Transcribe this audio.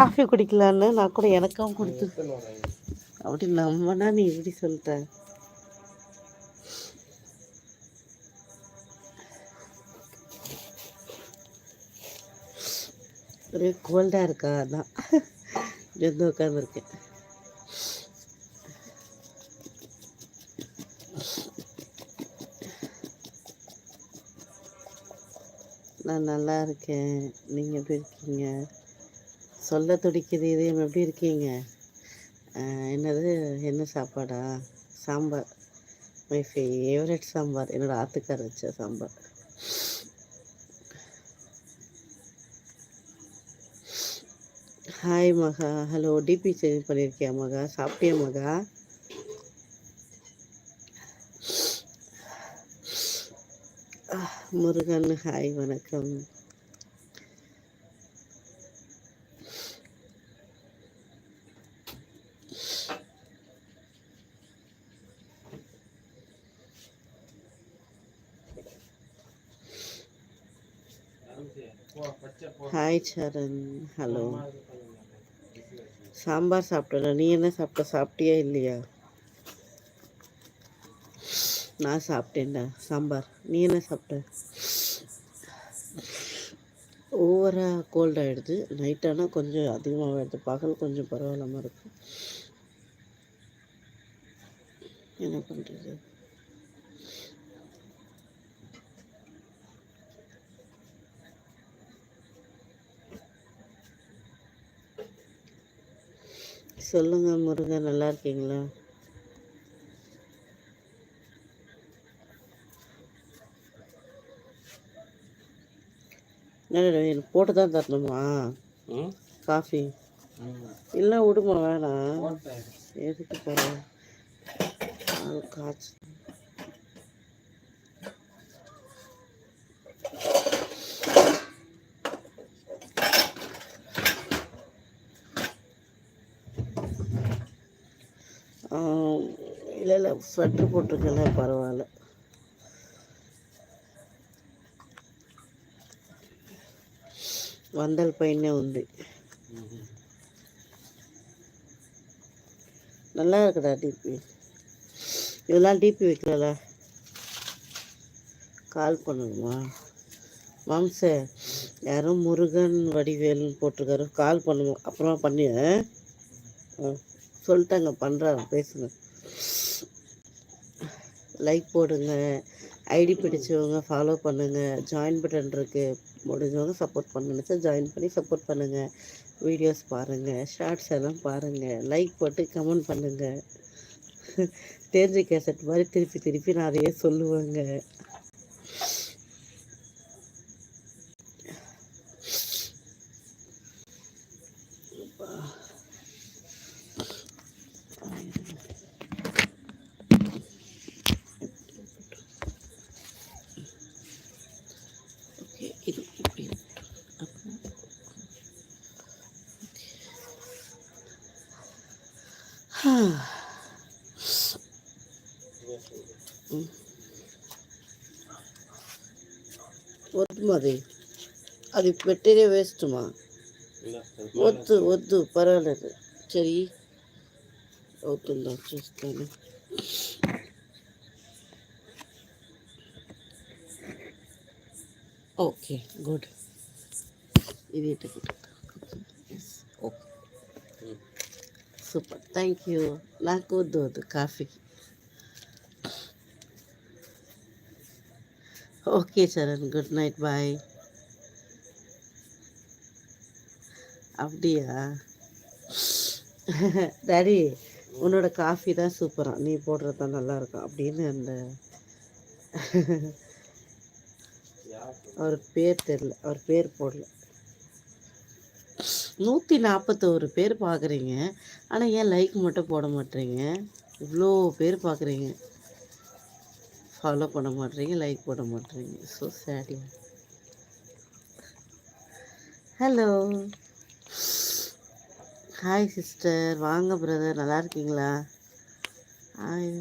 Coffee குடிக்கலான்னு நான் கூட எனக்கும் கொடுத்து அப்படி நம்மனா நீ இப்படி சொல்லிட்ட. ஒரே கோல்டாக இருக்கா, அதான் எந்த உட்காந்துருக்கேன். நான் நல்லா இருக்கேன். நீங்கள் எப்படி இருக்கீங்க? சொல்ல துடிக்குது இதயம். எப்படி இருக்கீங்க? என்னது, என்ன சாப்பாடா? சாம்பார். My favourite sambar. என்னோடய ஆத்துக்கார வச்ச sambar. Hi Maha. Hello. DP change பண்ணியிருக்கியா மகா? சாப்பிட்டியா மகா? முருகன் ஹாய், வணக்கம். ஹாய் சரண். ஹலோ. சாம்பார் சாப்பிட்டல. நீ என்ன சாப்பிட்ட? சாப்பிட்டியா இல்லையா? நான் சாப்பிட்டேன்டா சாம்பார். நீ என்ன சாப்பிட்ட? ஓவராக கோல்ட் ஆகிடுது. நைட்டானால் கொஞ்சம் அதிகமாக ஆகிடுது. பகல் கொஞ்சம் பரவாயில்லாமல் இருக்கும். என்ன பண்ணுறது? சொல்லுங்கள் முருகன், நல்லா இருக்கீங்களா? என்ன போட்டு தான் தரணுமா காஃபி? இல்லை விடுமா, வேணாம். எதுக்கு போகிறேன்? காய்ச்சி இல்லை இல்லை, ஸ்வெட்ரு போட்டிருக்கல, பரவாயில்ல. வந்தல் பையனே உண்டு. நல்லா இருக்குடா டிபி. இதெல்லாம் டிபி வைக்கல. கால் பண்ணணுமா மாம்ச? யாரும் முருகன் வடிவேல்னு போட்டிருக்காரு. கால் பண்ணுவோம், அப்புறமா பண்ணி சொல்லிட்டாங்க, பண்ணுறாங்க, பேசுங்க. லைக் போடுங்க. ஐடி பிடிச்சவங்க ஃபாலோ பண்ணுங்கள். ஜாயின் பட்டன் இருக்குது, முடிஞ்சவங்க சப்போர்ட் பண்ணுங்க. ஜாயின் பண்ணி சப்போர்ட் பண்ணுங்கள். வீடியோஸ் பாருங்கள், ஷார்ட்ஸ் எல்லாம் பாருங்கள். லைக் போட்டு கமெண்ட் பண்ணுங்கள். தெரிஞ்ச கேசட் மாதிரி திருப்பி திருப்பி நான் அதையே சொல்லுவேங்க. இது இப்படி వద్దు, మరి అది పెట్టేదే వేస్ట్మా. వద్దు వద్దు, పర్వాలేదు, చెయ్యి. అవుతుందా చూస్తాను. Okay, good. ఇది ఓకే, సూపర్, థ్యాంక్ యూ. నాకు వద్దు వద్దు కాఫీ. ஓகே சரண், குட் நைட், பாய். அப்படியா? டாடி, உன்னோட காஃபி தான் சூப்பராக, நீ போடுறது தான் நல்லாயிருக்கும் அப்படின்னு அந்த அவர் பேர் தெரில, அவர் பேர் போடல. 141 பேர் பார்க்குறீங்க, ஆனால் ஏன் லைக் மட்டும் போட மாட்டேறீங்க? இவ்வளோ பேர் பார்க்குறீங்க, ஃபாலோ பண்ண மாட்டேறீங்க, லைக் போட மாட்டேறீங்க. ஸோ சேடி. ஹலோ, ஹாய் சிஸ்டர், வாங்க பிரதர், நல்லா இருக்கீங்களா? ஹாய்.